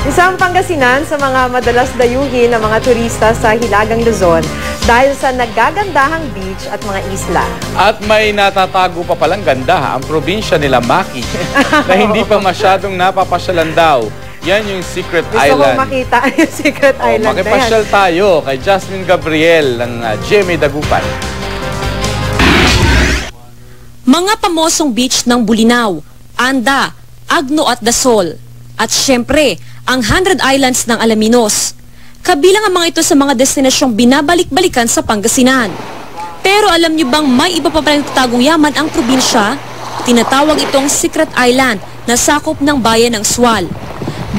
Isang Pangasinan sa mga madalas dayuhin ng mga turista sa Hilagang Luzon dahil sa nagagandahang beach at mga isla. At may natatago pa palang ganda ang probinsya nila Maki na hindi pa masyadong napapasyalan daw. Yan yung Secret Island. Gusto ko makita yung Secret Island. Makipasyal tayo kay Jasmine Gabriel ng GMA Dagupan. Mga pamosong beach ng Bulinaw, Anda, Agno at Dasol. At syempre, ang 100 Islands ng Alaminos. Kabilang ang mga ito sa mga destinasyong binabalik-balikan sa Pangasinan. Pero alam niyo bang may iba pa palang tatagong yaman ang probinsya? Tinatawag itong Secret Island na sakop ng bayan ng Sual.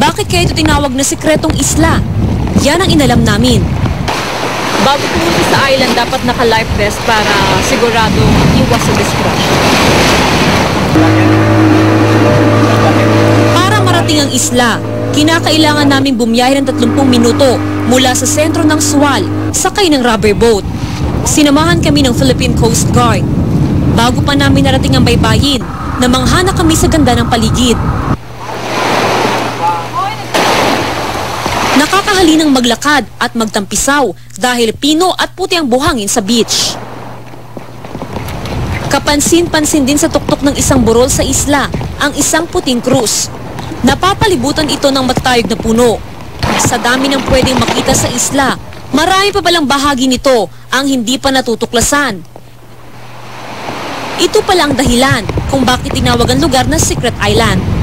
Bakit kaya ito tinawag na sikretong isla? Yan ang inalam namin. Bago pumunta sa island, dapat naka-life vest para siguradong iwas sa discretion. Para marating ang isla, kinakailangan naming bumiyahe ng 30 minuto mula sa sentro ng Sual, sakay ng rubber boat. Sinamahan kami ng Philippine Coast Guard. Bago pa namin narating ang baybayin, namanghana kami sa ganda ng paligid. Nakakahalinang maglakad at magtampisaw dahil pino at puti ang buhangin sa beach. Kapansin-pansin din sa tuktok ng isang burol sa isla ang isang puting krus. Napapalibutan ito ng matayog na puno. Sa dami ng pwedeng makita sa isla, marami pa palang bahagi nito ang hindi pa natutuklasan. Ito pala ang dahilan kung bakit tinawag ang lugar na Secret Island.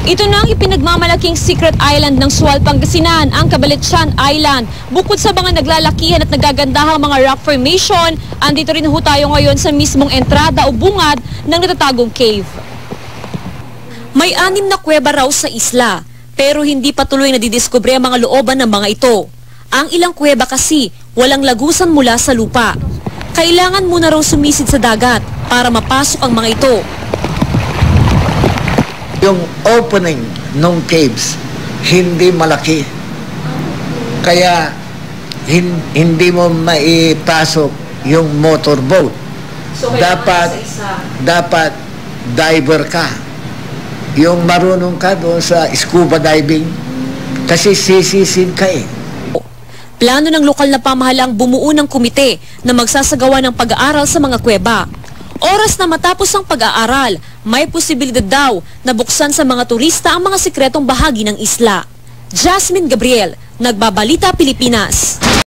Ito na ang ipinagmamalaking Secret Island ng Sual, Pangasinan, ang Cabaletian Island. Bukod sa mga naglalakihan at nagagandahang mga rock formation, andito rin ho tayo ngayon sa mismong entrada o bungad ng natatagong cave. May 6 na kuweba raw sa isla, pero hindi pa tuloy nadidiskubre ang mga looban ng mga ito. Ang ilang kuweba kasi walang lagusan mula sa lupa. Kailangan muna raw sumisid sa dagat para mapasok ang mga ito. Yung opening ng caves, hindi malaki. Kaya hindi mo maipasok yung motorboat. So, dapat diver ka. Yung marunong ka doon sa scuba diving, kasi sisisin ka eh. Plano ng lokal na pamahalang bumuo ng komite na magsasagawa ng pag-aaral sa mga kuweba. Oras na matapos ang pag-aaral, may posibilidad daw na buksan sa mga turista ang mga sikretong bahagi ng isla. Jasmine Gabriel, Nagbabalita Pilipinas.